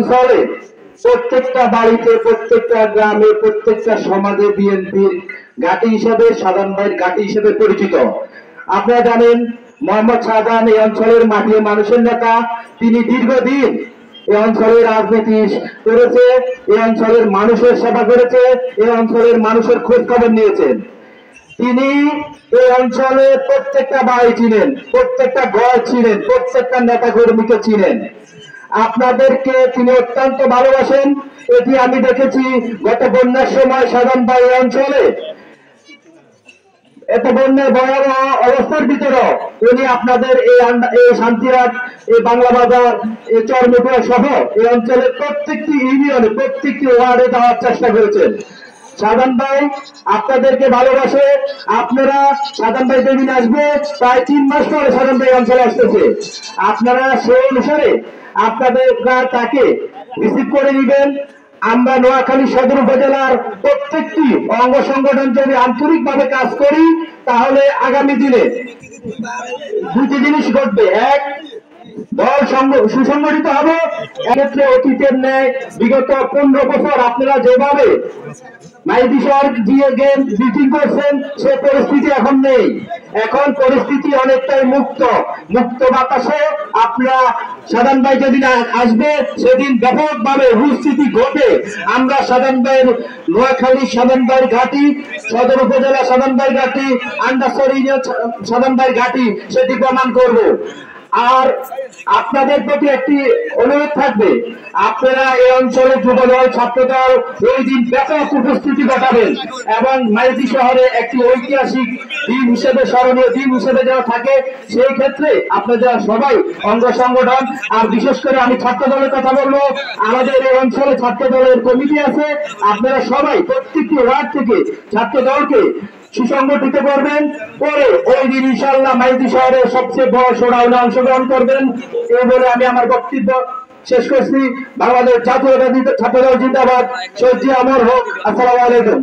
অঞ্চলে প্রত্যেকটা বাড়িতে, প্রত্যেকটা গ্রামে, প্রত্যেকটা সমাজে বিএনপির ঘাঁটি হিসেবে, সাধারণ ভাইয়ের ঘাঁটি হিসেবে পরিচিত। আপনারা জানেন মোহাম্মদ শাহজাহান এই অঞ্চলের মাটি ও মানুষের নেতা। তিনি দীর্ঘদিন এই অঞ্চলের রাজনীতি করেছে, এই অঞ্চলের মানুষের সেবা করেছে, এই অঞ্চলের মানুষের খোঁজ খবর নিয়েছেন। তিনি এই অঞ্চলে প্রত্যেকটা বাড়ি চিনেন, প্রত্যেকটা ঘর চিনেন, প্রত্যেকটা নেতা কর্মীকে চিনেন। আপনাদেরকে তিনি অত্যন্ত ভালোবাসেন, এটি আমি দেখেছি গত বন্যার সময় সাধারণ ভাই এই অঞ্চলে এত বন্যার ভয়াবহ অবস্থার ভিতরে উনি আপনাদের এই শান্তিরাট, এই বাংলা বাজার, এই চরমুকুয়া সহ এই অঞ্চলের প্রত্যেকটি ইউনিয়নে, প্রত্যেকটি ওয়ার্ডে যাওয়ার চেষ্টা করেছেন। সাধারণ ভাই আপনাদেরকে ভালোবাসে। আপনারা সাধারণ ভাই যেদিন আসবে প্রায় 3 মাস পরে সাধারণ ভাই অঞ্চলে আসতেছে, আপনারা সেই অনুসারে আপনাদের তাকে রিসিভ করে নেবেন। আমরা নোয়াখালী সদর উপজেলার প্রত্যেকটি অঙ্গ সংগঠন যদি আন্তরিকভাবে কাজ করি তাহলে আগামী দিনে দুটি জিনিস ঘটবে। এক, দল সুসংগঠিত হবে। এক্ষেত্রে অতীতের ন্যায় বিগত 15 বছর আপনারা যেভাবে মাইদি শহর দিয়ে গেম মিটিং করছেন সে পরিস্থিতি এখন নেই। এখন পরিস্থিতি অনেকটাই মুক্ত বাতাসে আপনারা সাধারণ ভাই যেদিন আসবে সেদিন ব্যাপকভাবে উপস্থিতি ঘটে আমরা সাধারণ ভাইয়ের নোয়াখালী সাধারণ ভাইয়ের ঘাঁটি, সদর উপজেলা সাধারণ ভাইয়ের ঘাঁটি, আন্ডারসরি সাধারণ ভাইয়ের ঘাঁটি সেটি প্রমাণ করব। আর আপনাদের প্রতি একটি অনুরোধ থাকবে, আপনারা এই অঞ্চলে যুবদল, ছাত্রদল ওই দিন ব্যাপক উপস্থিতি ঘটাবেন এবং মাইতি শহরে একটি ঐতিহাসিক দিন হিসেবে, স্মরণীয় দিন হিসেবে যারা থাকে সেই ক্ষেত্রে আপনারা সবাই অঙ্গ সংগঠন, আর বিশেষ করে আমি ছাত্র দলের কথা বলবো, আমাদের এই অঞ্চলে ছাত্র দলের কমিটি আছে, আপনারা সবাই প্রত্যেকটি ওয়ার্ড থেকে ছাত্র দলকে সুসংগঠিত করবেন, পরে ওই দিন ইনশাআল্লাহ মাইতি শহরের সবচেয়ে বড় শোডাউনে অংশগ্রহণ করবেন। এই বলে আমি আমার বক্তব্য শেষ করছি। বাংলাদেশ জাতীয়তাবাদী ছাত্রদল জিন্দাবাদ, শহীদ অমর হোক। আসসালামু আলাইকুম।